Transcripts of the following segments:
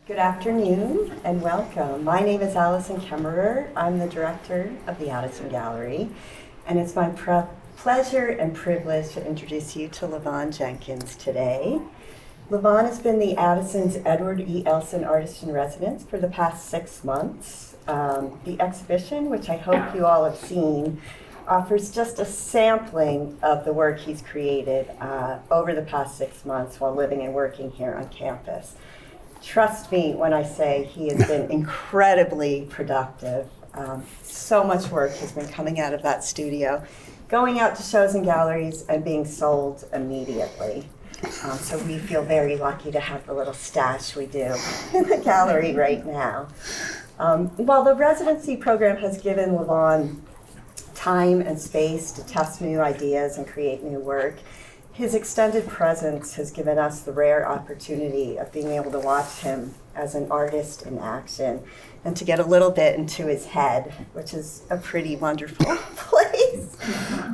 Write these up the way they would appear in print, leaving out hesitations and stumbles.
Good afternoon and welcome. My name is Allison Kemmerer. I'm the director of the Addison Gallery, and it's my pleasure and privilege to introduce you to Lavaughan Jenkins today. Lavaughan has been the Addison's Edward E. Elson Artist-in-Residence for the past 6 months. The exhibition, which I hope you all have seen, offers just a sampling of the work he's created over the past 6 months while living and working here on campus. Trust me when I say he has been incredibly productive. So much work has been coming out of that studio, going out to shows and galleries and being sold immediately. So we feel very lucky to have the little stash we do in the gallery right now. While the residency program has given Lavaughan time and space to test new ideas and create new work, his extended presence has given us the rare opportunity of being able to watch him as an artist in action and to get a little bit into his head, which is a pretty wonderful place.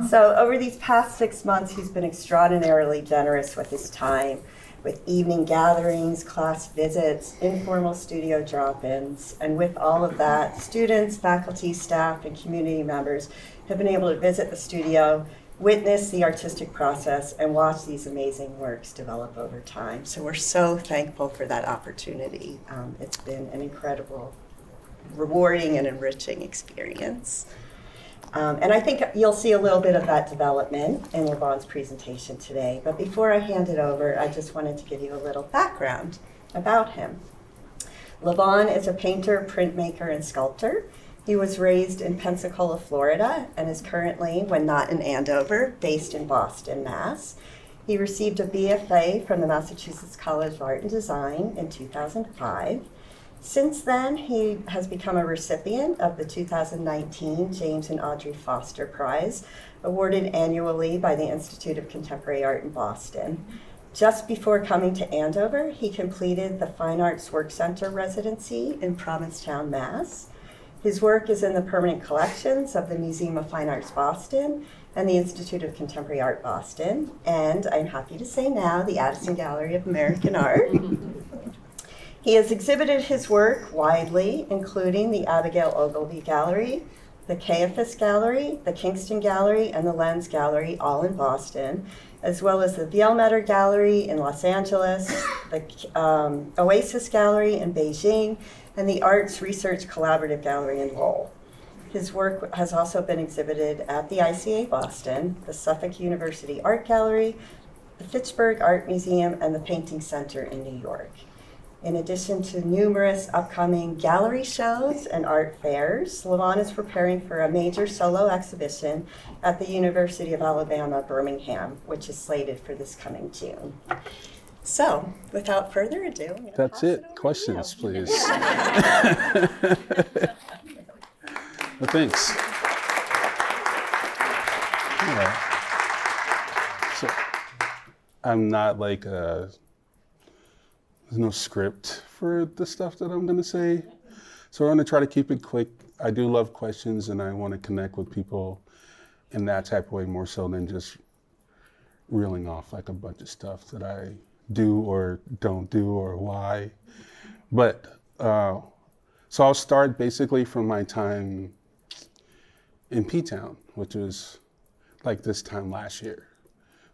So over these past 6 months, he's been extraordinarily generous with his time, with evening gatherings, class visits, informal studio drop-ins, and with all of that, students, faculty, staff, and community members have been able to visit the studio, witness the artistic process, and watch these amazing works develop over time. So we're so thankful for that opportunity. It's been an incredible, rewarding, and enriching experience. And I think you'll see a little bit of that development in Lavaughan's presentation today. But before I hand it over, I just wanted to give you a little background about him. Lavaughan is a painter, printmaker, and sculptor. He was raised in Pensacola, Florida, and is currently, when not in Andover, based in Boston, Mass. He received a BFA from the Massachusetts College of Art and Design in 2005. Since then, he has become a recipient of the 2019 James and Audrey Foster Prize, awarded annually by the Institute of Contemporary Art in Boston. Just before coming to Andover, he completed the Fine Arts Work Center residency in Provincetown, Mass. His work is in the permanent collections of the Museum of Fine Arts Boston and the Institute of Contemporary Art Boston, and I'm happy to say now, the Addison Gallery of American Art. He has exhibited his work widely, including the Abigail Ogilvy Gallery, the Caiaphas Gallery, the Kingston Gallery, and the Lens Gallery, all in Boston, as well as the Vielmetter Gallery in Los Angeles, the Oasis Gallery in Beijing, and the Arts Research Collaborative Gallery in Lowell. His work has also been exhibited at the ICA Boston, the Suffolk University Art Gallery, the Fitchburg Art Museum, and the Painting Center in New York. In addition to numerous upcoming gallery shows and art fairs, Lavaughan is preparing for a major solo exhibition at the University of Alabama, Birmingham, which is slated for this coming June. So, without further ado, that's it. Questions, please. Well, thanks. Yeah. So, I'm not like there's no script for the stuff that I'm going to say. So I'm going to try to keep it quick. I do love questions, and I want to connect with people in that type of way more so than just reeling off like a bunch of stuff that I do or don't do or why. But so I'll start basically from my time in P-Town, which was like this time last year.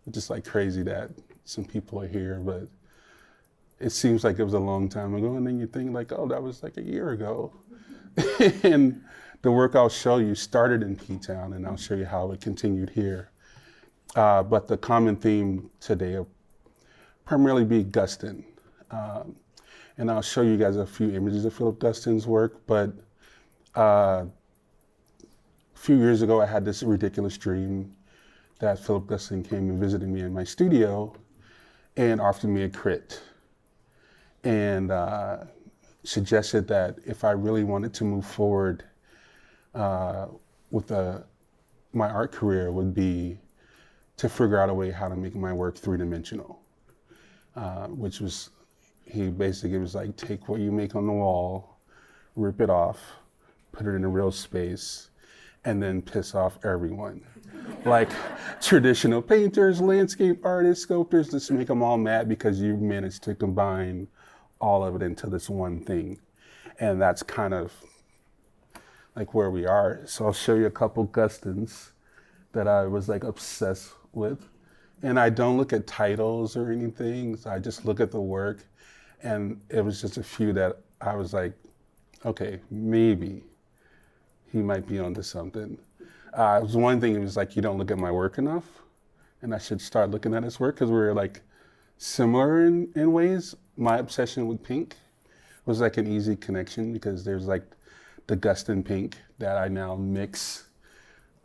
It's just like crazy that some people are here, but it seems like it was a long time ago. And then you think like, oh, that was like a year ago. And the work I'll show you started in P-Town, and I'll show you how it continued here. But the common theme today will primarily be Guston. And I'll show you guys a few images of Philip Guston's work, but a few years ago I had this ridiculous dream that Philip Guston came and visited me in my studio and offered me a crit. And suggested that if I really wanted to move forward with my art career would be to figure out a way how to make my work three-dimensional, which was, he basically was like, take what you make on the wall, rip it off, put it in a real space, and then piss off everyone. Like traditional painters, landscape artists, sculptors, just make them all mad because you managed to combine all of it into this one thing. And that's kind of like where we are. So I'll show you a couple Gustins that I was like obsessed with. And I don't look at titles or anything. So I just look at the work. And it was just a few that I was like, okay, maybe he might be onto something. It was one thing, it was like, you don't look at my work enough. And I should start looking at his work because we're like similar in ways. My obsession with pink was like an easy connection because there's like the Gustin pink that I now mix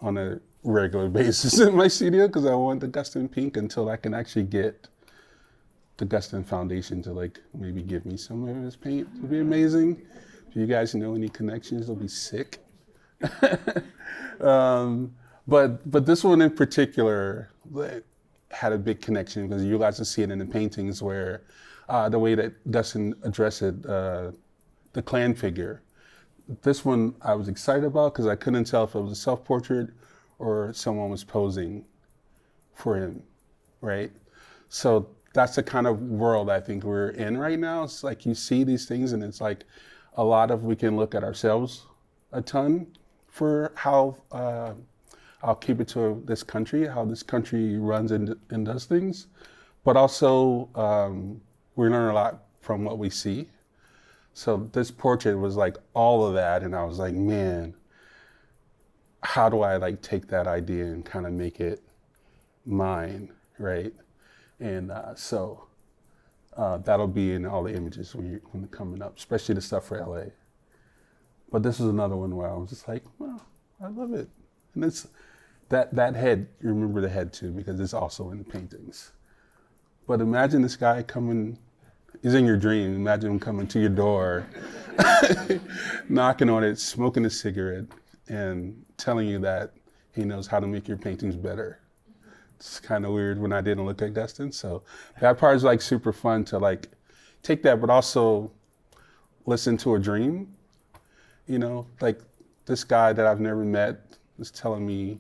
on a regular basis in my studio because I want the Gustin pink until I can actually get the Gustin Foundation to like maybe give me some of his paint. It would be amazing. If you guys know any connections, it'll be sick. But this one in particular had a big connection because you guys will see it in the paintings where the way that Gustin addressed it, the clan figure. This one I was excited about because I couldn't tell if it was a self-portrait or someone was posing for him, right? So that's the kind of world I think we're in right now. It's like you see these things and it's like a lot of we can look at ourselves a ton for how, I'll keep it to this country, how this country runs and does things. But also we learn a lot from what we see. So this portrait was like all of that. And I was like, man, how do I like take that idea and kind of make it mine, right? And so that'll be in all the images when they're coming up, especially the stuff for LA. But this is another one where I was just like, well, I love it. And it's that head, you remember the head too, because it's also in the paintings. But imagine this guy coming, he's in your dream. Imagine him coming to your door, knocking on it, smoking a cigarette, and telling you that he knows how to make your paintings better. It's kind of weird when I didn't look at Gustin. So that part is like super fun to like take that, but also listen to a dream. You know, like this guy that I've never met is telling me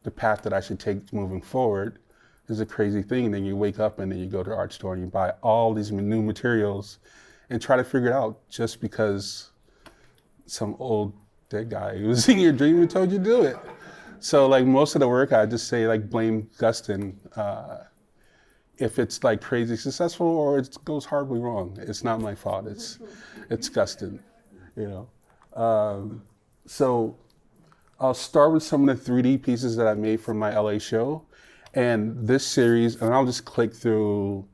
the path that I should take moving forward is a crazy thing. And then you wake up and then you go to the art store and you buy all these new materials and try to figure it out just because some old dead guy who was in your dream and told you to do it. So like most of the work, I just say like blame Gustin. If it's like crazy successful or it goes horribly wrong, it's not my fault. It's Gustin, you know. So I'll start with some of the 3D pieces that I made for my LA show. And this series, and I'll just click through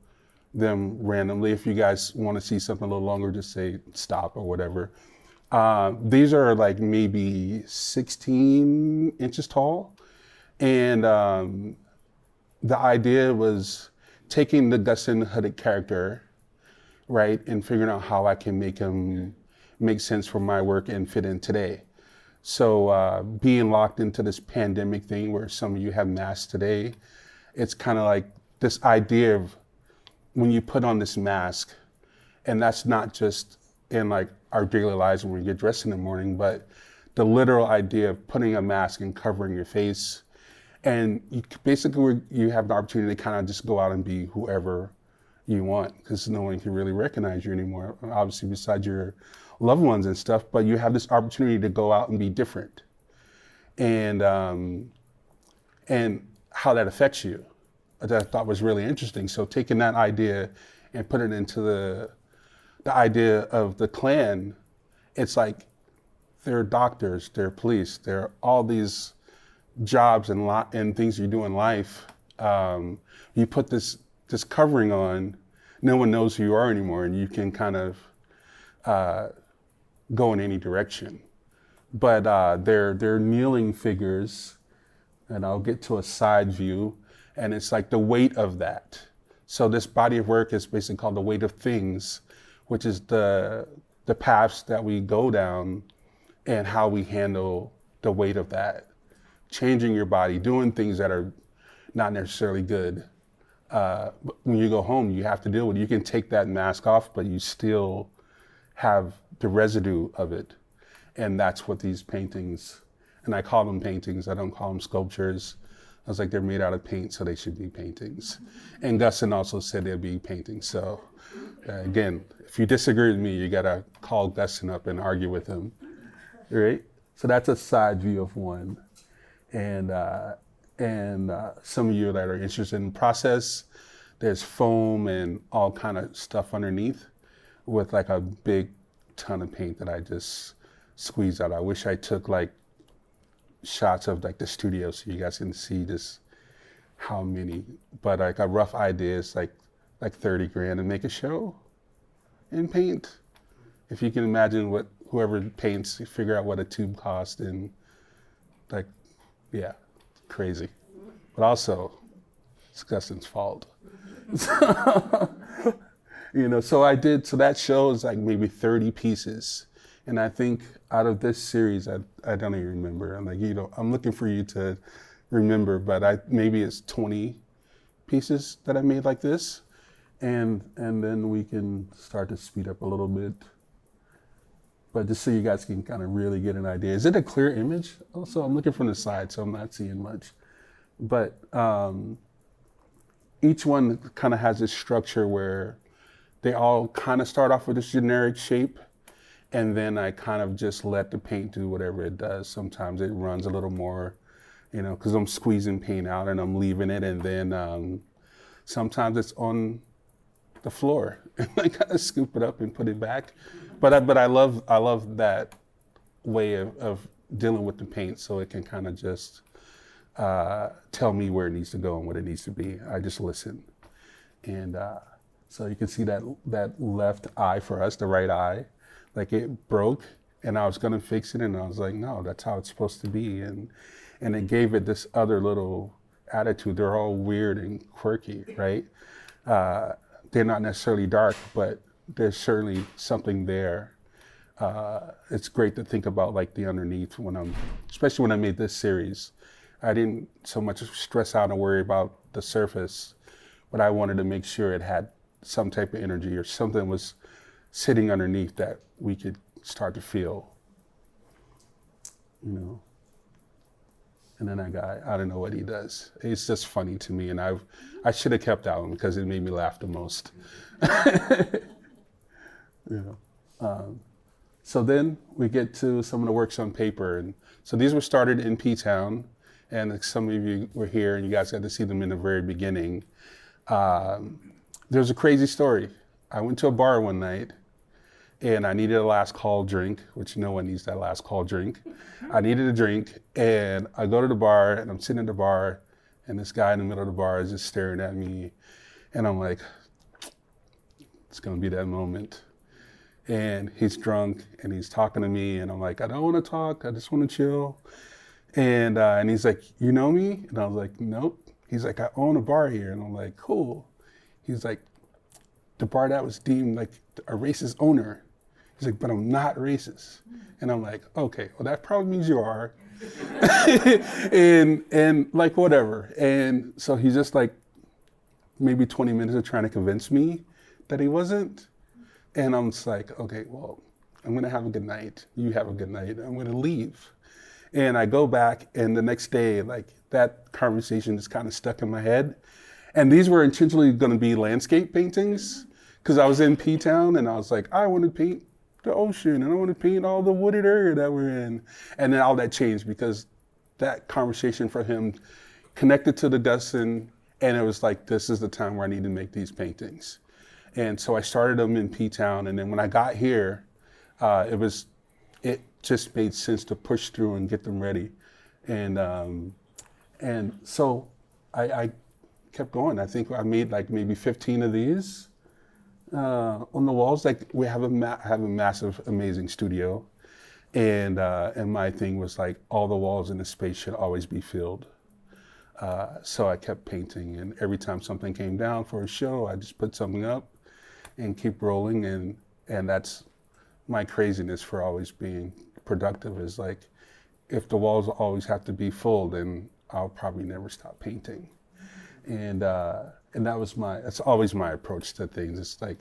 them randomly. If you guys want to see something a little longer, just say stop or whatever. These are like maybe 16 inches tall. And the idea was taking the Gustin hooded character, right, and figuring out how I can make him make sense for my work and fit in today. So being locked into this pandemic thing where some of you have masks today, it's kind of like this idea of when you put on this mask, and that's not just in like our daily lives when we get dressed in the morning, but the literal idea of putting a mask and covering your face. And you have the opportunity to kind of just go out and be whoever you want because no one can really recognize you anymore, obviously besides your loved ones and stuff, but you have this opportunity to go out and be different. And how that affects you, that I thought was really interesting. So taking that idea and put it into the idea of the Klan, it's like they're doctors, they're police, they're all these jobs and things you do in life. You put this covering on, no one knows who you are anymore, and you can kind of go in any direction. But they're kneeling figures, and I'll get to a side view, and it's like the weight of that. So this body of work is basically called the weight of things, which is the paths that we go down and how we handle the weight of that. Changing your body, doing things that are not necessarily good. But when you go home, you have to deal with it. You can take that mask off, but you still have the residue of it. And that's what these paintings, and I call them paintings, I don't call them sculptures. I was like, they're made out of paint, so they should be paintings. And Gustin also said they'd be paintings. So again, if you disagree with me, you gotta call Gustin up and argue with him, right? So that's a side view of one. And some of you that are interested in process, there's foam and all kind of stuff underneath with like a big ton of paint that I just squeezed out. I wish I took like shots of like the studio so you guys can see just how many, but like a rough idea is like 30 grand to make a show in paint. If you can imagine what whoever paints, you figure out what a tube costs, and like, yeah, crazy. But also, it's Gustin's fault. You know, so that show is like maybe 30 pieces. And I think out of this series, I don't even remember. I'm like, you know, I'm looking for you to remember, but maybe it's 20 pieces that I made like this. And then we can start to speed up a little bit. But just so you guys can kind of really get an idea. Is it a clear image? Also, I'm looking from the side, so I'm not seeing much. But each one kind of has this structure where they all kind of start off with this generic shape, and then I kind of just let the paint do whatever it does. Sometimes it runs a little more, you know, because I'm squeezing paint out and I'm leaving it, and then sometimes it's on the floor, and I kind of scoop it up and put it back. But I love that way of dealing with the paint, so it can kind of just tell me where it needs to go and what it needs to be. I just listen. And so you can see that left eye for us, the right eye, like it broke, and I was gonna fix it, and I was like, no, that's how it's supposed to be. And it gave it this other little attitude. They're all weird and quirky, right? They're not necessarily dark, but there's certainly something there. It's great to think about like the underneath especially when I made this series. I didn't so much stress out and worry about the surface, but I wanted to make sure it had some type of energy or something was sitting underneath that we could start to feel, you know. And then that guy, I don't know what he does. It's just funny to me, and I should have kept that one because it made me laugh the most. You know. So then we get to some of the works on paper, and so these were started in P-Town, and some of you were here, and you guys got to see them in the very beginning. There's a crazy story. I went to a bar one night, and I needed a last call drink, which no one needs that last call drink. I needed a drink, and I go to the bar, and I'm sitting at the bar, and this guy in the middle of the bar is just staring at me, and I'm like, it's gonna be that moment. And he's drunk, and he's talking to me, and I'm like, I don't wanna talk, I just wanna chill. And he's like, you know me? And I was like, nope. He's like, I own a bar here, and I'm like, cool. He's like, the bar that was deemed like a racist owner. He's like, but I'm not racist. And I'm like, okay, well that probably means you are. and like whatever. And so he's just like maybe 20 minutes of trying to convince me that he wasn't. And I'm just like, okay, well, I'm gonna have a good night. You have a good night. I'm gonna leave. And I go back, and the next day, like that conversation is kind of stuck in my head. And these were intentionally gonna be landscape paintings, because I was in P-Town, and I was like, I want to paint the ocean, and I want to paint all the wooded area that we're in. And then all that changed, because that conversation for him connected to the Addison, and it was like, this is the time where I need to make these paintings. And so I started them in P-Town, and then when I got here, it just made sense to push through and get them ready. And so I kept going. I think I made like maybe 15 of these on the walls. Like we have a massive, amazing studio, and my thing was like all the walls in the space should always be filled. So I kept painting, and every time something came down for a show, I just put something up and keep rolling. And that's my craziness for always being productive, is like, if the walls always have to be full, then I'll probably never stop painting. And that's always my approach to things. It's like,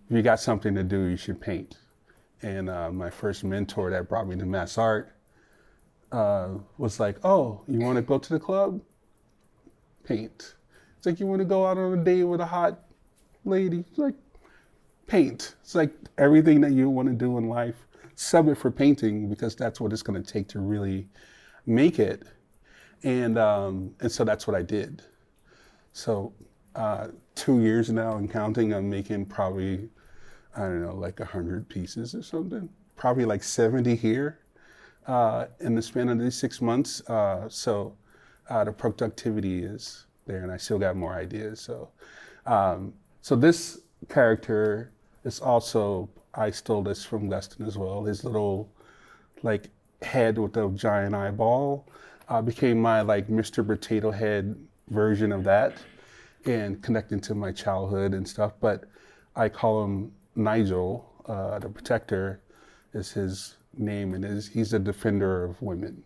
if you got something to do, you should paint. And my first mentor that brought me to mass art was like, oh, you want to go to the club? paint. It's like, you want to go out on a date with a hot lady? It's like, paint. It's like everything that you want to do in life, sub it for painting, because that's what it's going to take to really make it. And so that's what I did. So 2 years now and counting, I'm making probably, I don't know, like 100 pieces or something. Probably like 70 here in the span of these 6 months. So the productivity is there, and I still got more ideas. So this character is also, I stole this from Guston as well. His little like head with a giant eyeball became my like Mr. Potato Head version of that, and connecting to my childhood and stuff. But I call him Nigel, the protector is his name, and he's a defender of women.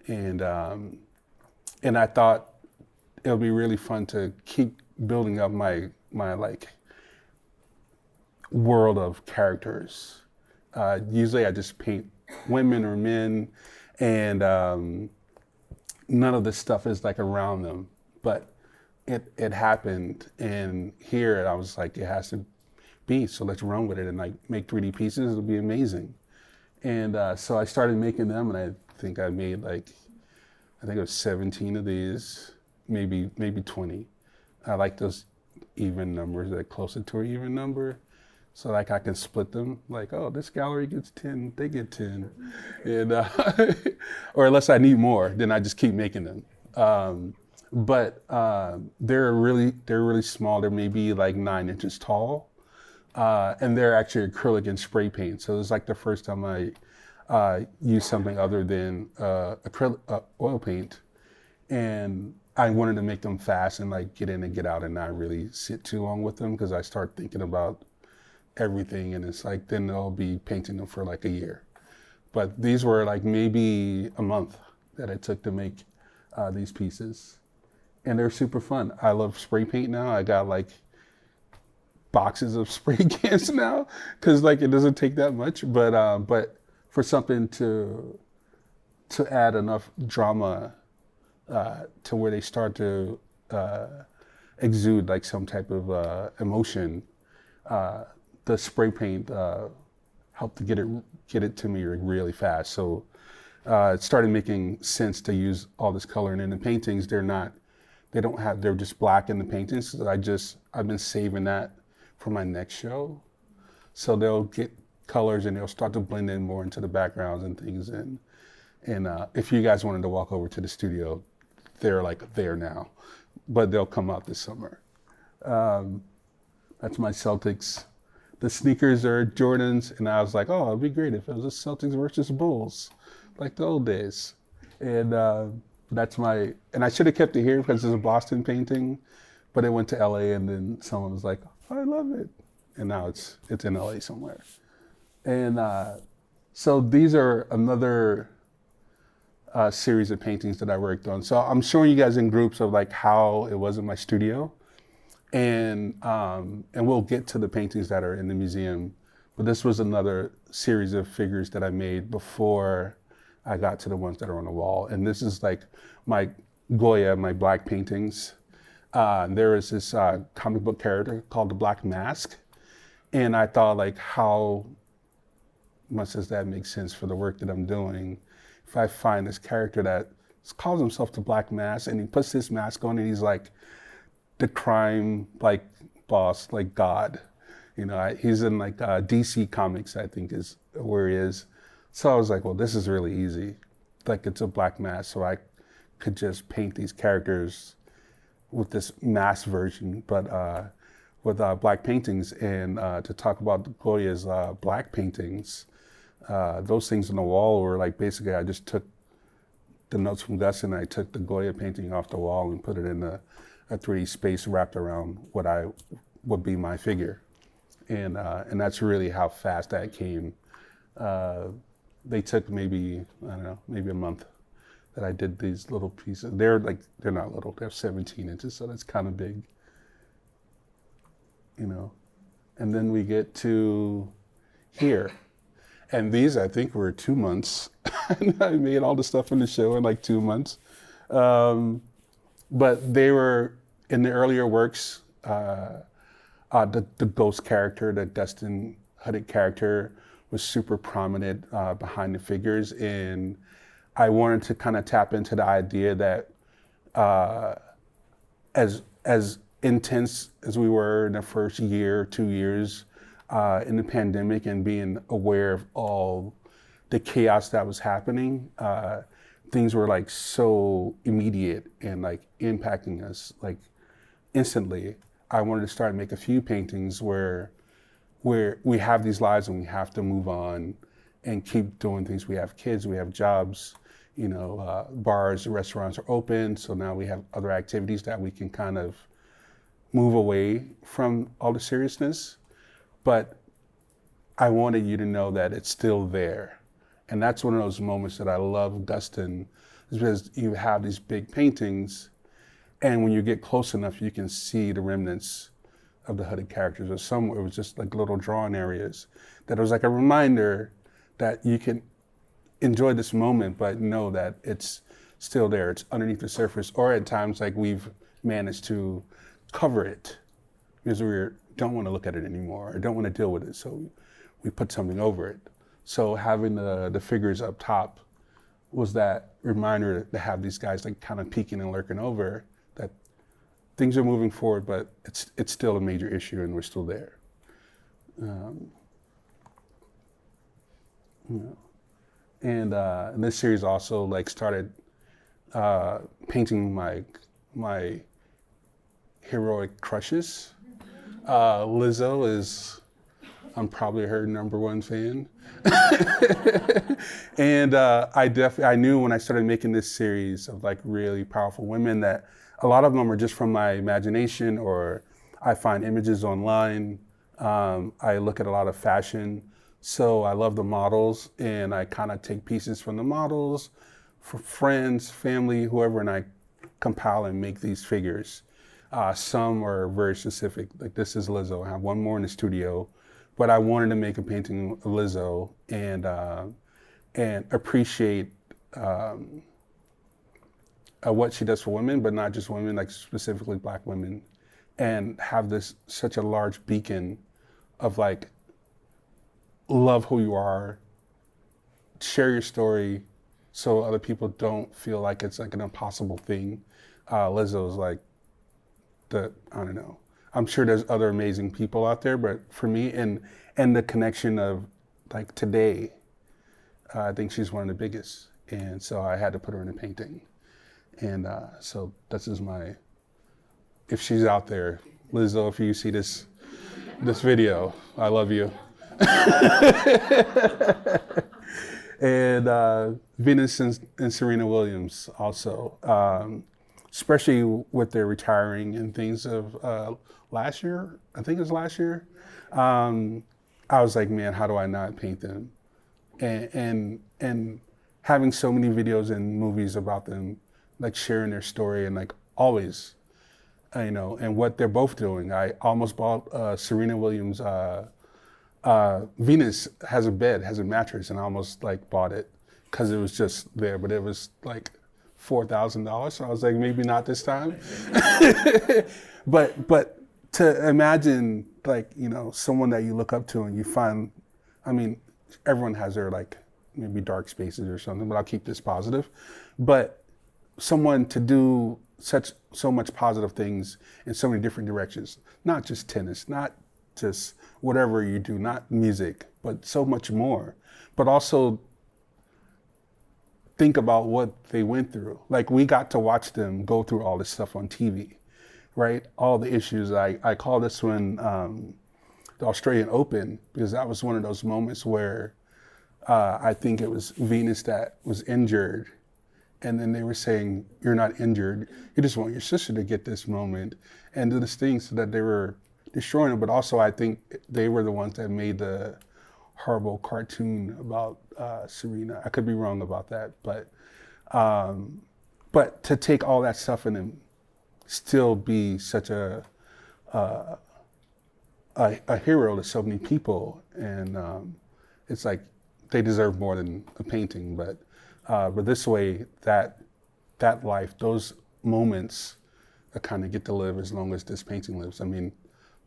And I thought it would be really fun to keep building up my like world of characters. Usually I just paint women or men, and none of this stuff is like around them, but it happened, and here I was like, it has to be, so let's run with it and like make 3D pieces. It'll be amazing. And so I started making them, and I think I made like, I think it was 17 of these, maybe 20. I like those even numbers, that closer to an even number. So like I can split them, like, oh, this gallery gets 10, they get 10. And, or unless I need more, then I just keep making them. But they're really small. They're maybe like 9 inches tall. And they're actually acrylic and spray paint. So it's like the first time I used something other than acrylic oil paint. And I wanted to make them fast and like get in and get out and not really sit too long with them, because I start thinking about everything, and it's like, then I'll be painting them for like a year. But these were like maybe a month that it took to make these pieces. And they're super fun. I love spray paint now. I got like boxes of spray cans now, because like it doesn't take that much. But for something to add enough drama to where they start to exude like some type of emotion, the spray paint helped to get it to me really fast. So it started making sense to use all this color. And in the paintings, they're just black in the paintings. So I've been saving that for my next show. So they'll get colors and they'll start to blend in more into the backgrounds and things. And if you guys wanted to walk over to the studio, they're like there now, but they'll come out this summer. That's my Celtics. The sneakers are Jordans, and I was like, oh, it'd be great if it was a Celtics versus Bulls, like the old days. And that's and I should have kept it here because it's a Boston painting, but it went to LA, and then someone was like, oh, I love it. And now it's in LA somewhere. And so these are another series of paintings that I worked on. So I'm showing you guys in groups of like how it was in my studio. And we'll get to the paintings that are in the museum. But this was another series of figures that I made before I got to the ones that are on the wall. And this is like my Goya, my black paintings. There is this comic book character called the Black Mask. And I thought, like, how much does that make sense for the work that I'm doing? If I find this character that calls himself the Black Mask, and he puts this mask on, and he's like the crime like boss, like God. You know, he's in like DC Comics, I think is where he is. So I was like, well, this is really easy. Like, it's a black mask, so I could just paint these characters with this mask version, but with black paintings. And to talk about Goya's black paintings, those things on the wall were like, basically I just took the notes from Gus, and I took the Goya painting off the wall and put it in a 3D space wrapped around what would be my figure. And that's really how fast that came. They took maybe, I don't know, maybe a month that I did these little pieces. They're not little, they're 17 inches, so that's kind of big, you know. And then we get to here. And these, I think, were 2 months. And I made all the stuff in the show in like 2 months. but they were in the earlier works. The ghost character, the Dustin Hooded character, was super prominent behind the figures, and I wanted to kind of tap into the idea that as intense as we were in the first year, 2 years in the pandemic, and being aware of all the chaos that was happening, things were like so immediate and like impacting us like instantly. I wanted to start make a few paintings where we have these lives and we have to move on and keep doing things. We have kids, we have jobs, bars, restaurants are open. So now we have other activities that we can kind of move away from all the seriousness. But I wanted you to know that it's still there. And that's one of those moments that I love Dustin, is because you have these big paintings, and when you get close enough, you can see the remnants of the hooded characters. Or some, it was just like little drawing areas that was like a reminder that you can enjoy this moment, but know that it's still there. It's underneath the surface, or at times like we've managed to cover it because we don't want to look at it anymore or don't want to deal with it. So we put something over it. So having the figures up top was that reminder to have these guys like kind of peeking and lurking over that things are moving forward, but it's still a major issue and we're still there. And this series also like started painting my heroic crushes. Lizzo is, I'm probably her #1 fan. And I knew when I started making this series of like really powerful women that a lot of them are just from my imagination, or I find images online. I look at a lot of fashion. So I love the models, and I kind of take pieces from the models for friends, family, whoever, and I compile and make these figures. Some are very specific, like this is Lizzo. I have one more in the studio, but I wanted to make a painting of Lizzo and appreciate what she does for women, but not just women, like specifically Black women, and have this such a large beacon of like, love who you are, share your story so other people don't feel like it's like an impossible thing. Lizzo's like I don't know. I'm sure there's other amazing people out there, but for me and the connection of like today, I think she's one of the biggest. And so I had to put her in a painting. And so this is if she's out there, Lizzo, if you see this video, I love you. And Venus and Serena Williams also, especially with their retiring and things of last year, I think it was last year, I was like, man, how do I not paint them? And having so many videos and movies about them, like sharing their story and like always, and what they're both doing. I almost bought Serena Williams' Venus has a mattress, and I almost like bought it because it was just there, but it was like $4,000. So I was like, maybe not this time. But to imagine like, someone that you look up to and you find, I mean, everyone has their like maybe dark spaces or something, but I'll keep this positive. But someone to do so much positive things in so many different directions, not just tennis, not just whatever you do, not music, but so much more. But also think about what they went through. Like we got to watch them go through all this stuff on TV, right? All the issues. I call this one the Australian Open, because that was one of those moments where I think it was Venus that was injured. And then they were saying, you're not injured. You just want your sister to get this moment and do this thing so that they were destroying it. But also I think they were the ones that made the horrible cartoon about Serena. I could be wrong about that, but to take all that stuff and then still be such a hero to so many people, and it's like they deserve more than a painting. But this way, that life, those moments I kind of get to live as long as this painting lives. I mean,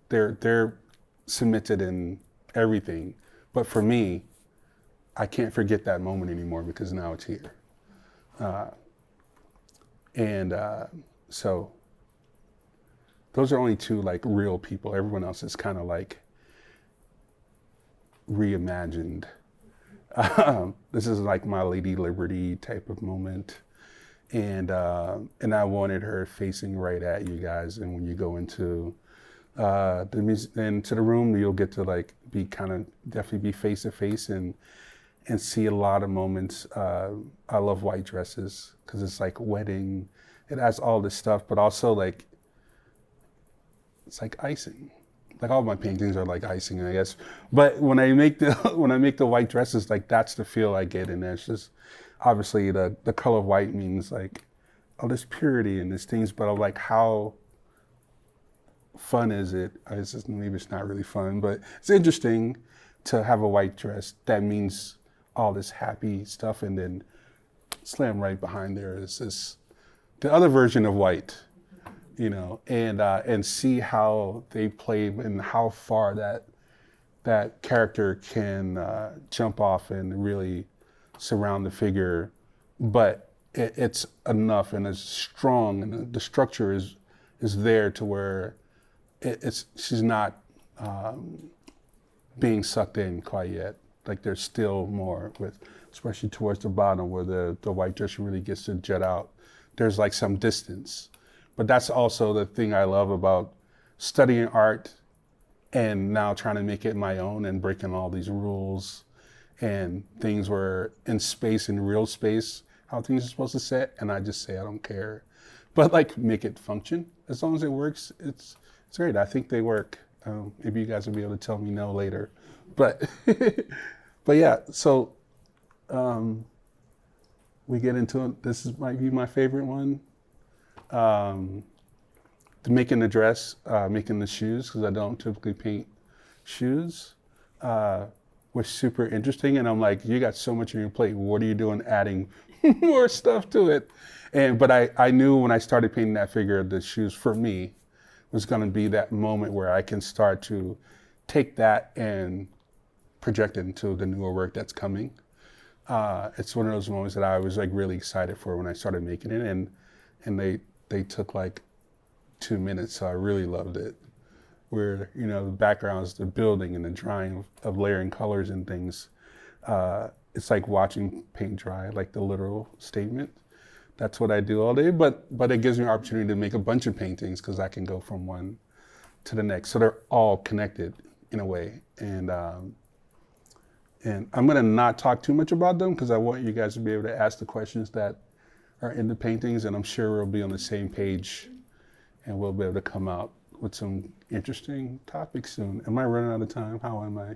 they're cemented in everything, but for me, I can't forget that moment anymore because now it's here. So those are only two like real people. Everyone else is kind of like reimagined. This is like my Lady Liberty type of moment. And I wanted her facing right at you guys. And when you go into into the room, you'll get to like be definitely be face to face and see a lot of moments. I love white dresses because it's like wedding. It has all this stuff, but also like it's like icing. Like all my paintings are like icing, I guess. But when I make the white dresses, like that's the feel I get, and it's just obviously the color white means like all this purity and these things. But I'm like, how fun is it? Maybe it's not really fun, but it's interesting to have a white dress that means all this happy stuff, and then slam right behind there is this the other version of white, and see how they play and how far that character can jump off and really surround the figure, but it's enough and it's strong, and the structure is there to where she's not being sucked in quite yet. Like there's still more especially towards the bottom where the white dress really gets to jet out. There's like some distance. But that's also the thing I love about studying art and now trying to make it my own and breaking all these rules and things where in space, in real space, how things are supposed to set, and I just say I don't care. But like make it function. As long as it works, it's great. I think they work. Maybe you guys will be able to tell me no later. But but yeah, so we get into it. This might be my favorite one. Making the dress, making the shoes, because I don't typically paint shoes, was super interesting. And I'm like, you got so much on your plate. What are you doing adding more stuff to it? But I knew when I started painting that figure, the shoes for me was going to be that moment where I can start to take that and project it into the newer work that's coming. It's one of those moments that I was like really excited for when I started making it, and they took like 2 minutes, so I really loved it. Where the backgrounds, the building, and the drawing of layering colors and things. It's like watching paint dry, like the literal statement. That's what I do all day, but it gives me an opportunity to make a bunch of paintings because I can go from one to the next. So they're all connected in a way. And I'm gonna not talk too much about them because I want you guys to be able to ask the questions that are in the paintings, and I'm sure we'll be on the same page and we'll be able to come out with some interesting topics soon. Am I running out of time? How am I?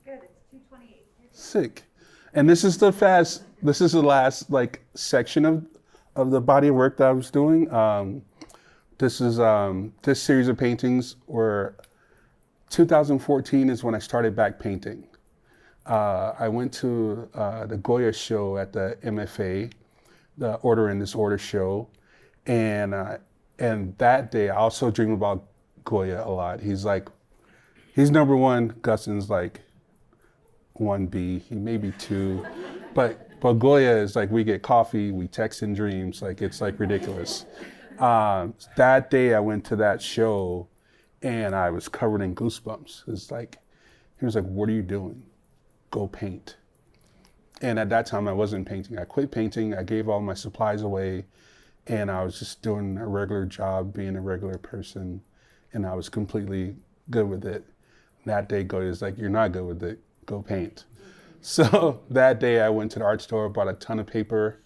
Good, it's 2:28. Sick. And this is the last like section of the body of work that I was doing. This series of paintings were 2014 is when I started back painting. I went to the Goya show at the MFA, the Order and Disorder show, and that day I also dream about Goya a lot. He's number one. Gustin's like 1B. He may be 2, but Goya is like we get coffee, we text in dreams. Like it's like ridiculous. That day I went to that show, and I was covered in goosebumps. It's like he was like, "What are you doing? Go paint." And at that time I wasn't painting. I quit painting. I gave all my supplies away, and I was just doing a regular job, being a regular person, and I was completely good with it. That day Goya's like, "You're not good with it. Go paint." So that day I went to the art store, bought a ton of paper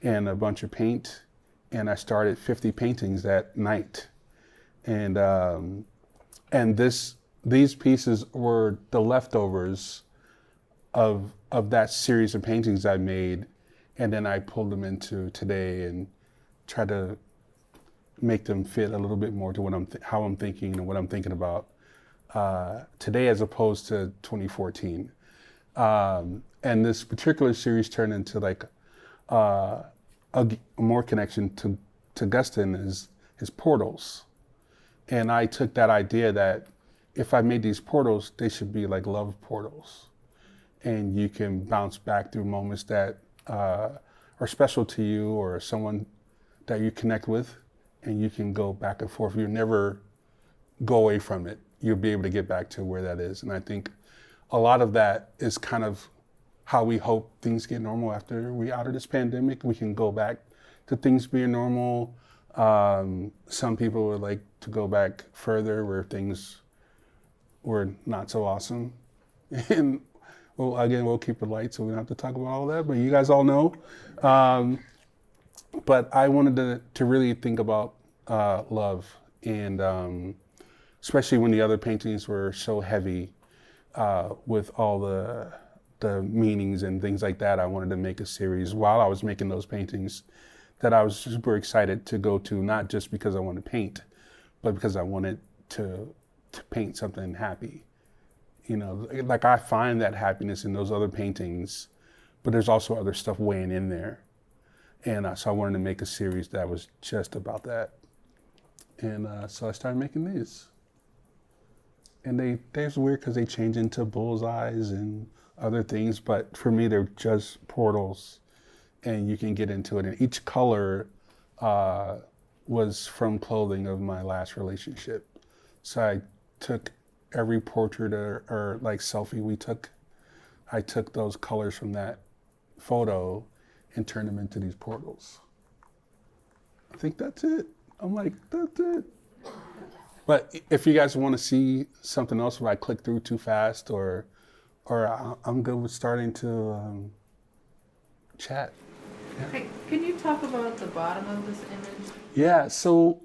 and a bunch of paint, and I started 50 paintings that night. And these pieces were the leftovers of that series of paintings I made, and then I pulled them into today and tried to make them fit a little bit more to how I'm thinking and what I'm thinking about today as opposed to 2014. And this particular series turned into like a more connection to Gustin. is portals. And I took that idea that if I made these portals, they should be like love portals. And you can bounce back through moments that are special to you or someone that you connect with, and you can go back and forth. You never go away from it. You'll be able to get back to where that is. And I think a lot of that is kind of how we hope things get normal after we out of this pandemic. We can go back to things being normal. Some people would like to go back further where things were not so awesome. And well, again, we'll keep it light so we don't have to talk about all that, but you guys all know. But I wanted to really think about love, and especially when the other paintings were so heavy with all the meanings and things like that. I wanted to make a series while I was making those paintings that I was super excited to go to, not just because I wanted to paint, but because I wanted to paint something happy. You know, like I find that happiness in those other paintings, but there's also other stuff weighing in there. And so I wanted to make a series that was just about that. And so I started making these. And they're weird because they change into bullseyes and other things, but for me, they're just portals, and you can get into it. And each color was from clothing of my last relationship. So I took every portrait or like selfie we took, I took those colors from that photo and turned them into these portals. I think that's it. I'm like, that's it. But if you guys want to see something else where I click through too fast, or I'm good with starting to chat. Yeah. Hey, can you talk about the bottom of this image? Yeah, so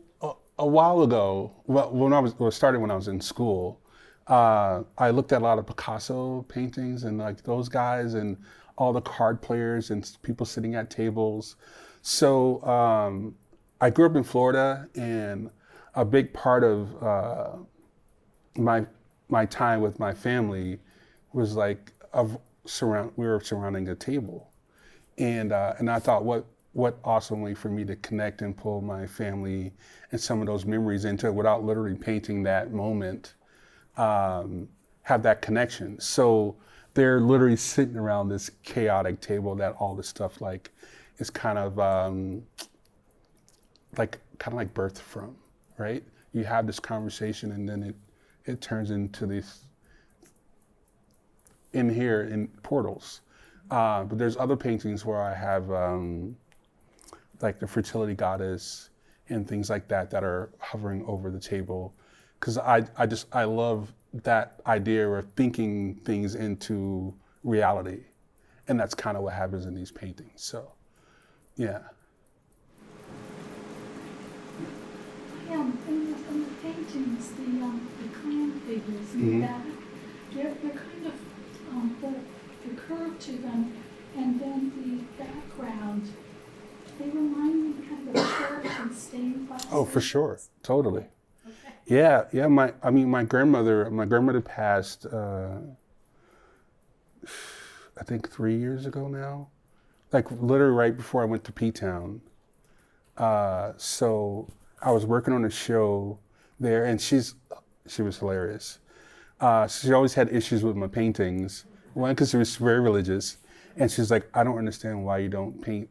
a while ago, well, when I was in school, I looked at a lot of Picasso paintings and like those guys and all the card players and people sitting at tables. So I grew up in Florida, and a big part of my time with my family was like we were surrounding a table, and I thought what awesome way for me to connect and pull my family and some of those memories into it without literally painting that moment, have that connection. So they're literally sitting around this chaotic table that all this stuff like is kind of like birthed from, right? You have this conversation and then it turns into these in portals. But there's other paintings where I have like the fertility goddess and things like that that are hovering over the table. Because I love that idea of thinking things into reality. And that's kind of what happens in these paintings. So, yeah. In the paintings, the clan figures in the back, they're kind of the curve to them, and then the background, they remind me kind of church and stained glass. Oh, for sure, totally. Okay. Yeah. My grandmother passed, I think 3 years ago now, like literally right before I went to P-Town. So I was working on a show there, and she was hilarious. She always had issues with my paintings. One, because she was very religious, and she's like, I don't understand why you don't paint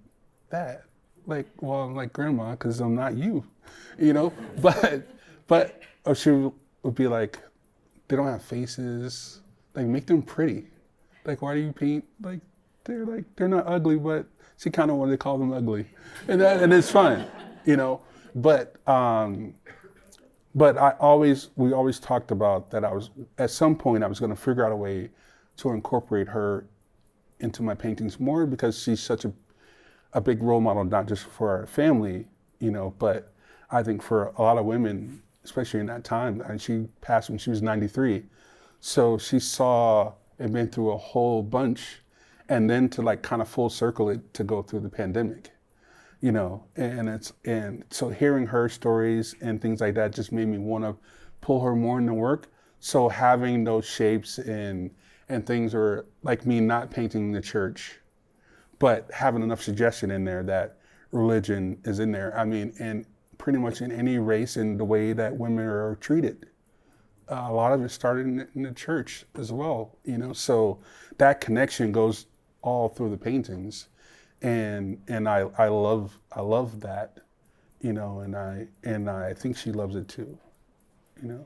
that. Like, well, I'm like, Grandma, because I'm not you, you know? But she would be like, they don't have faces. Like, make them pretty. Like, why do you paint, like, they're not ugly, but she kind of wanted to call them ugly. And it's fine, you know? But we always talked about that at some point I was going to figure out a way to incorporate her into my paintings more, because she's such a big role model, not just for our family, you know, but I think for a lot of women, especially in that time, and she passed when she was 93. So she saw and been through a whole bunch, and then to like kind of full circle it to go through the pandemic. You know, and so hearing her stories and things like that just made me want to pull her more into work. So having those shapes and things, are like me not painting the church, but having enough suggestion in there that religion is in there. I mean, and pretty much in any race in the way that women are treated. A lot of it started in the church as well, you know. So that connection goes all through the paintings, and I love that, you know, and I think she loves it too, you know.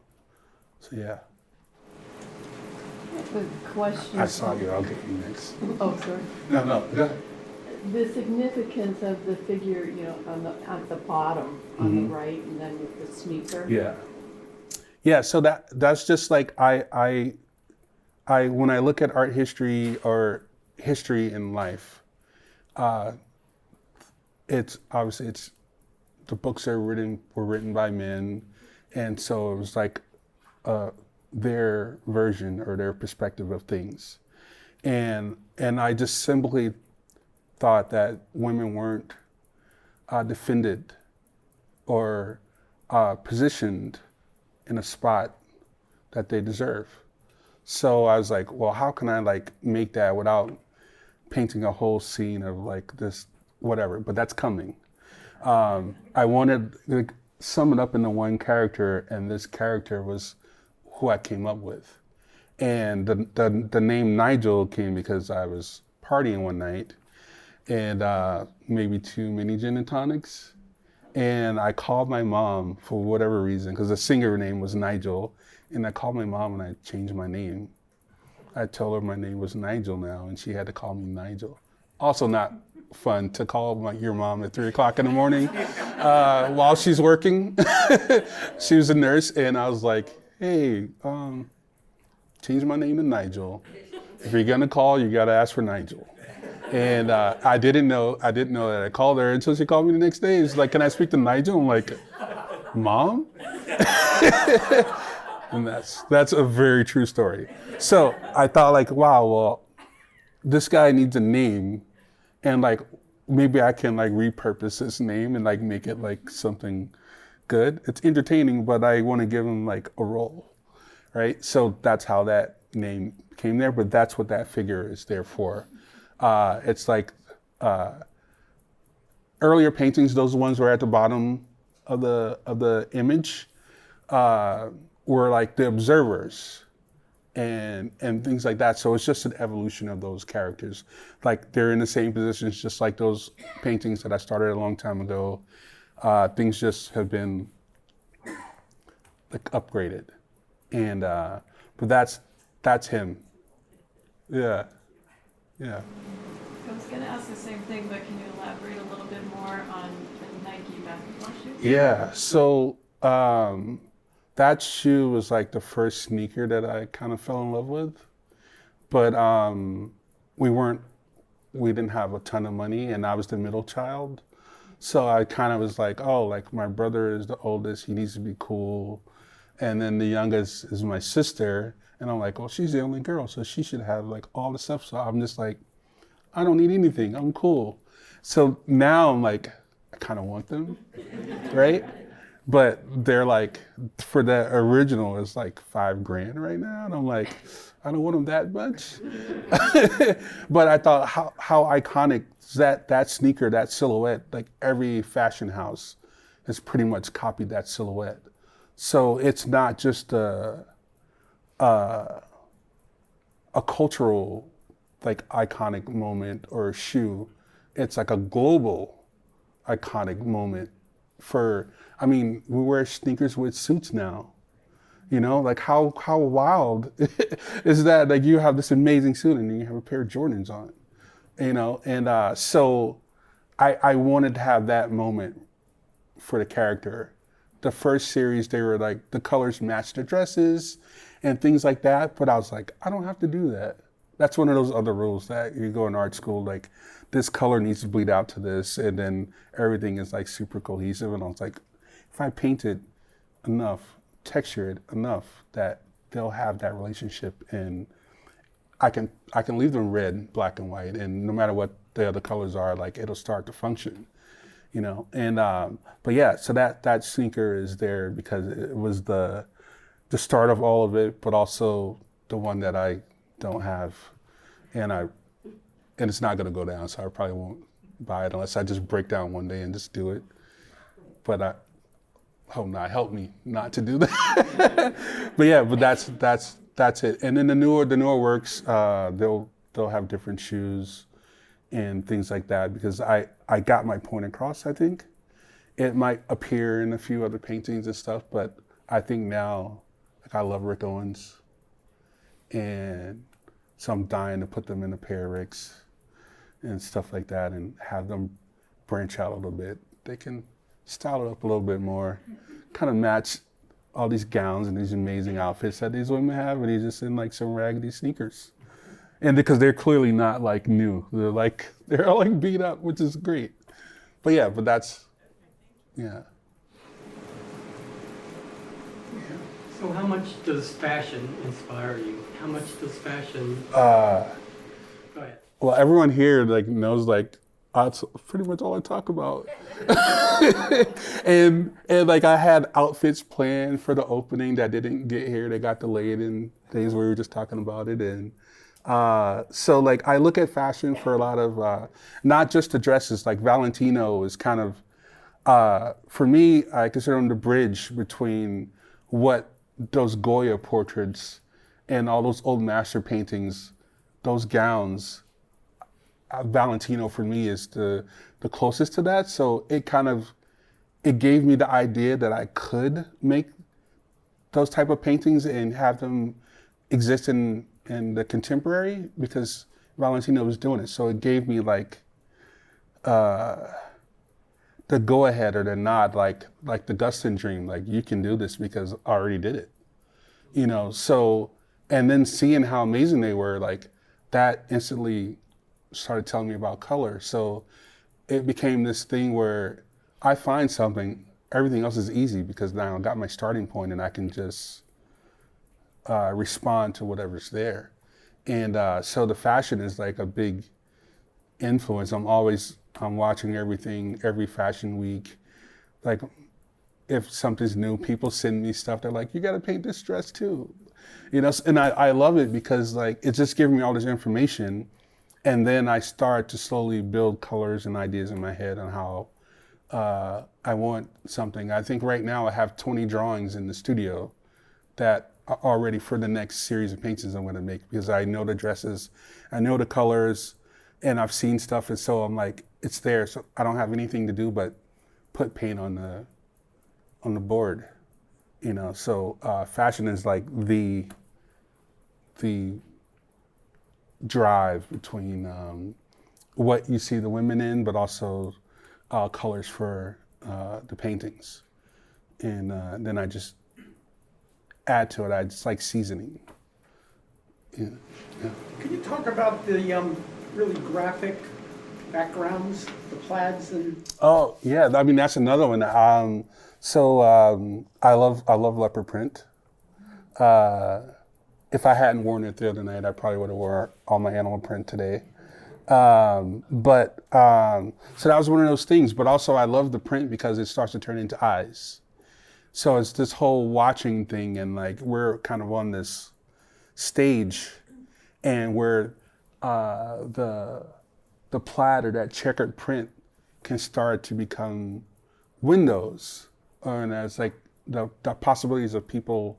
So yeah. The question. I saw you. I'll get you next. Oh, sorry. No, go ahead. The significance of the figure, you know, at the bottom on the right, and then with the sneaker. Yeah. Yeah. So that's just like I when I look at art history or history in life, it's obviously the books were written by men, and so it was like their version or their perspective of things, and I just simply thought that women weren't defended or positioned in a spot that they deserve. So I was like, well, how can I like make that without painting a whole scene of like this, whatever, but that's coming. I wanted to sum it up into one character, and this character was who I came up with. And the name Nigel came because I was partying one night and maybe too many gin and tonics. And I called my mom for whatever reason, because the singer name was Nigel. And I called my mom and I changed my name. I told her my name was Nigel now, and she had to call me Nigel. Also not fun to call your mom at 3 o'clock in the morning while she's working. She was a nurse, and I was like, hey, change my name to Nigel. If you're gonna call, you gotta ask for Nigel. And I didn't know that. I called her until she called me the next day. It's like, can I speak to Nigel? I'm like, Mom? And that's a very true story. So I thought like, wow, well, this guy needs a name, and like maybe I can like repurpose his name and like make it like something good. It's entertaining, but I want to give him like a role, right? So that's how that name came there, but that's what that figure is there for. It's like earlier paintings, those ones were at the bottom of the image, were like the observers and things like that. So it's just an evolution of those characters. Like they're in the same positions, just like those paintings that I started a long time ago. Things just have been like upgraded, and but that's him. Yeah. I was going to ask the same thing, but can you elaborate a little bit more on the Nike basketball shoes? Yeah. So that shoe was like the first sneaker that I kind of fell in love with, but we didn't have a ton of money, and I was the middle child. So I kind of was like, oh, like my brother is the oldest, he needs to be cool. And then the youngest is my sister. And I'm like, well, she's the only girl, so she should have like all the stuff. So I'm just like, I don't need anything, I'm cool. So now I'm like, I kind of want them, right? But they're like, for the original, it's like $5,000 right now. And I'm like, I don't want them that much. But I thought how iconic that sneaker, that silhouette, like every fashion house has pretty much copied that silhouette. So it's not just a cultural, like iconic moment or shoe. It's like a global iconic moment we wear sneakers with suits now. You know, like how wild is that? Like you have this amazing suit and then you have a pair of Jordans on, you know? And so I wanted to have that moment for the character. The first series, they were like, the colors matched the dresses and things like that. But I was like, I don't have to do that. That's one of those other rules that you go in art school, like this color needs to bleed out to this, and then everything is like super cohesive. And I was like, if I paint it enough, texture it enough, that they'll have that relationship, and I can leave them red, black and white, and no matter what the other colors are, like it'll start to function, you know. And but yeah, so that sneaker is there because it was the start of all of it, but also the one that I don't have, and it's not gonna go down, so I probably won't buy it unless I just break down one day and just do it. But help me not to do that. But yeah, but that's it. And then the newer works, they'll have different shoes and things like that, because I got my point across, I think. It might appear in a few other paintings and stuff, but I think now, like, I love Rick Owens, and so I'm dying to put them in a pair of Ricks and stuff like that, and have them branch out a little bit. They can style it up a little bit more, kind of match all these gowns and these amazing outfits that these women have, and he's just in like some raggedy sneakers. And because they're clearly not like new, they're all like beat up, which is great. But yeah, but that's, yeah. So how much does fashion inspire you? How much does fashion? Uh, Go ahead. Well, everyone here like knows like that's pretty much all I talk about. and like I had outfits planned for the opening that didn't get here. They got delayed in days where we were just talking about it. And so like I look at fashion for a lot of not just the dresses. Like Valentino is kind of for me, I consider him the bridge between what those Goya portraits and all those old master paintings, those gowns. Valentino for me is the closest to that. So it gave me the idea that I could make those type of paintings and have them exist in the contemporary, because Valentino was doing it. So it gave me like the go ahead or the nod, like the Gustin dream, like you can do this because I already did it, so, and then seeing how amazing they were, like that instantly started telling me about color. So it became this thing where I find something, everything else is easy because now I got my starting point and I can just respond to whatever's there. And so the fashion is like a big influence. I'm watching everything every fashion week. Like if something's new, people send me stuff. They're like, you got to paint this dress too. And I love it because like it's just giving me all this information. And then I start to slowly build colors and ideas in my head on how I want something. I think right now I have 20 drawings in the studio that are ready for the next series of paintings I'm going to make, because I know the dresses, I know the colors, and I've seen stuff. And so I'm like, it's there. So I don't have anything to do but put paint on the board, So fashion is like the drive between what you see the women in, but also colors for the paintings. And then I just add to it. I just like seasoning. Yeah. Can you talk about the really graphic backgrounds, the plaids and? Oh yeah, I mean that's another one. I love leopard print. If I hadn't worn it the other night, I probably would have worn all my animal print today. So that was one of those things. But also I love the print because it starts to turn into eyes. So it's this whole watching thing, and like we're kind of on this stage, and where the plaid or that checkered print can start to become windows, and as like the possibilities of people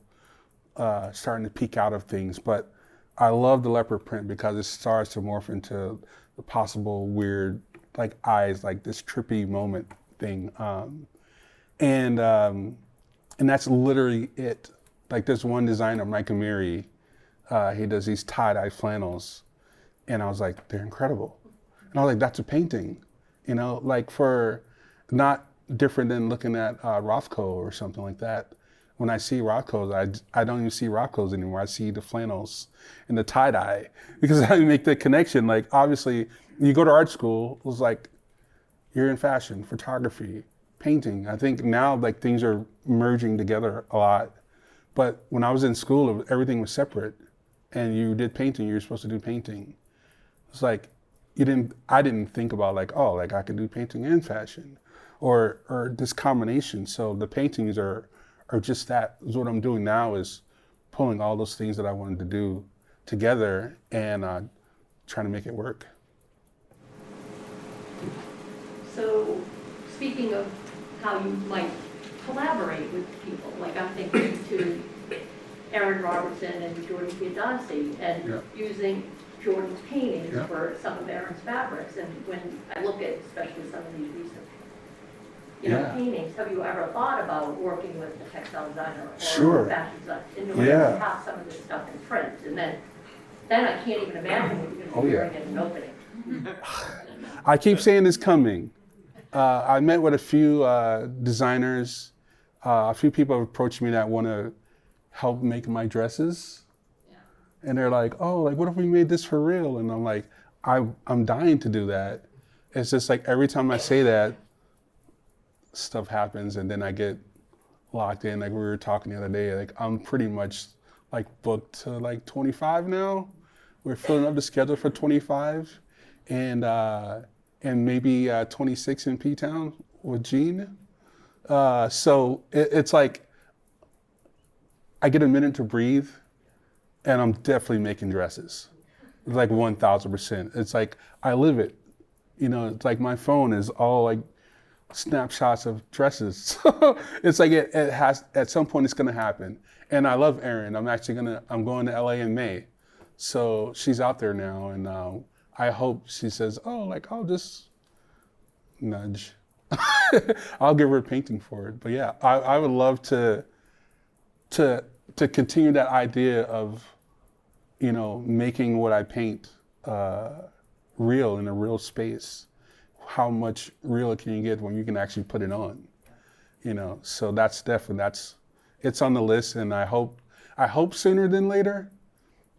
starting to peek out of things. But I love the leopard print because it starts to morph into the possible weird, like eyes, like this trippy moment thing. And that's literally it. Like there's one designer, Mike Amiri, he does these tie-dye flannels. And I was like, they're incredible. And I was like, that's a painting, like for not different than looking at Rothko or something like that. When I see Rothkos, I don't even see Rothkos anymore. I see the flannels and the tie-dye, because I make the connection. Like obviously, you go to art school, it was like, you're in fashion, photography, painting. I think now like things are merging together a lot. But when I was in school, everything was separate. And you did painting, you were supposed to do painting. It's like, I didn't think about like, oh, like I could do painting and fashion or this combination. So the paintings are just that. Is what I'm doing now is pulling all those things that I wanted to do together and trying to make it work. So speaking of how you might collaborate with people. Like I'm thinking to Erin Robertson and Jordan Piedonsi and using Jordan's paintings for some of Erin's fabrics. And when I look at especially some of these recent paintings, have you ever thought about working with a textile designer or a fashion designer in order to have some of this stuff in print? And then I can't even imagine what you're going to be wearing at an opening. I keep saying it's coming. I met with a few designers. A few people have approached me that want to help make my dresses. And they're like, oh, like, what if we made this for real? And I'm like, I'm dying to do that. It's just like every time I say that, stuff happens and then I get locked in. Like we were talking the other day, like I'm pretty much like booked to like 25 now. We're filling up the schedule for 25 and maybe 26 in P-Town with Gene. So it's like, I get a minute to breathe and I'm definitely making dresses. It's like 1000%. It's like, I live it. You know, it's like my phone is all like snapshots of dresses. So it's like it has, at some point it's gonna happen. And I love Erin. I'm going to LA in May. So she's out there now and I hope she says, oh, like I'll just nudge. I'll give her a painting for it. But yeah, I would love to continue that idea of, you know, making what I paint real in a real space. How much realer can you get when you can actually put it on? You know, so that's it's on the list, and I hope sooner than later.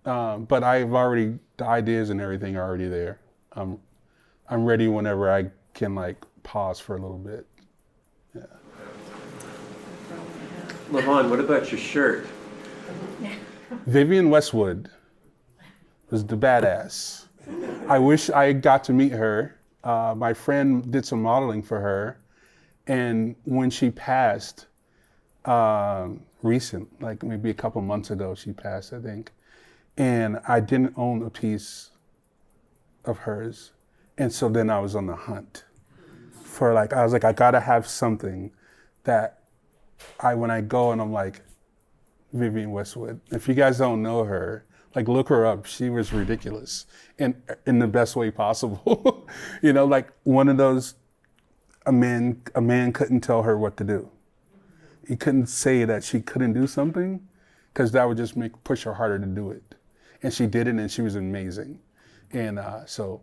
But the ideas and everything are already there. I'm ready whenever I can like pause for a little bit. Yeah. Lavaughan, what about your shirt? Vivienne Westwood was the badass. I wish I got to meet her. My friend did some modeling for her, and when she passed, like maybe a couple months ago, she passed, I think, and I didn't own a piece of hers, and so then I was on the hunt for I was like, I gotta have something that when I go and I'm like, Vivienne Westwood. If you guys don't know her, like look her up. She was ridiculous and in the best way possible. You know, like one of those, a man couldn't tell her what to do. He couldn't say that she couldn't do something because that would just push her harder to do it. And she did it and she was amazing. And so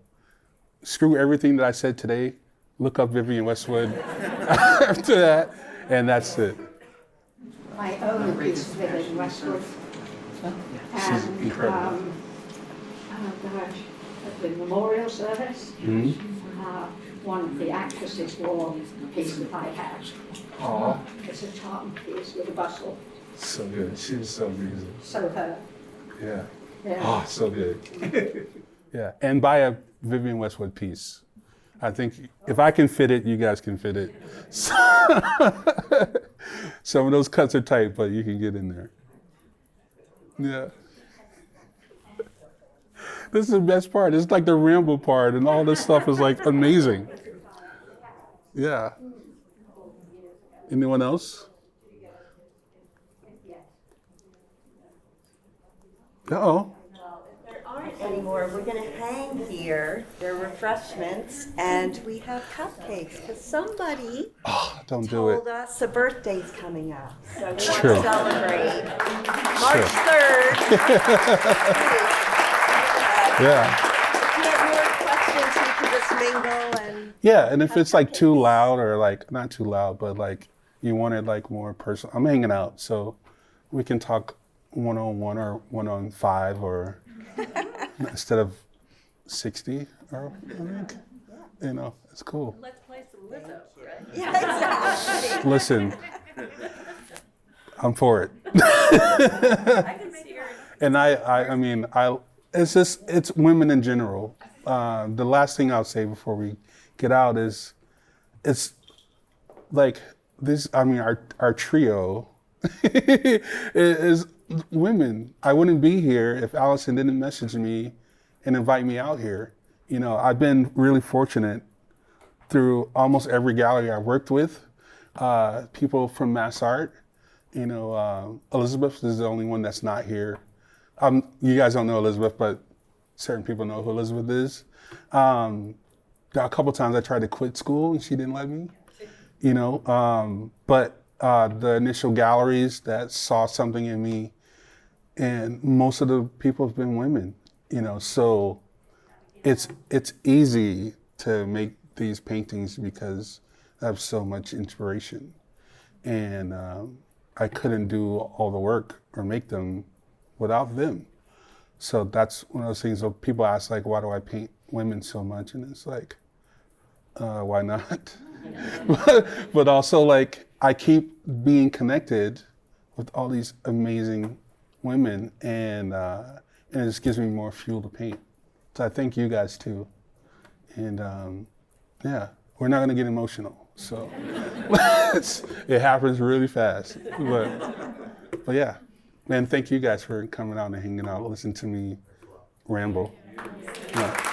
screw everything that I said today. Look up Vivienne Westwood after that, and that's it. My own is Vivienne Westwood. She's incredible. At the memorial service, one of the actresses wore a piece that I had. Aww. It's a tartan piece with a bustle. So good. She was so amazing. So her. Yeah. Yeah. Oh, so good. Yeah. And buy a Vivienne Westwood piece. I think if I can fit it, you guys can fit it. Some of those cuts are tight, but you can get in there. Yeah. This is the best part. It's like the ramble part, and all this stuff is like amazing. Yeah. Anyone else? Uh-oh. There aren't anymore. We're going to hang here. There are refreshments, and we have cupcakes because somebody told us a birthday's coming up. So we want to celebrate March 3rd. Yeah. If you have more questions, we can just mingle and. Yeah, and if it's like too loud or like not too loud, but like you want it like more personal. I'm hanging out, so we can talk 1-on-1 or 1-on-5 or instead of 60 or I think. You know, it's cool. Let's play some Lizzo, right? Yeah, exactly. Listen, I'm for it. I can make it. And I mean, it's women in general. The last thing I'll say before we get out is, it's like this, I mean, our trio is women. I wouldn't be here if Allison didn't message me and invite me out here. You know, I've been really fortunate through almost every gallery I've worked with people from Mass Art. You know, Elizabeth is the only one that's not here. You guys don't know Elizabeth, but certain people know who Elizabeth is. A couple times I tried to quit school and she didn't let me. You know, but the initial galleries that saw something in me, and most of the people have been women. You know, so it's easy to make these paintings because I have so much inspiration, and I couldn't do all the work or make them without them. So that's one of those things. So people ask, like, why do I paint women so much? And it's like, why not? But also, like, I keep being connected with all these amazing women, and it just gives me more fuel to paint. So I thank you guys too. And yeah, we're not gonna get emotional. So it happens really fast. But yeah, man, thank you guys for coming out and hanging out, listening to me ramble. Yeah.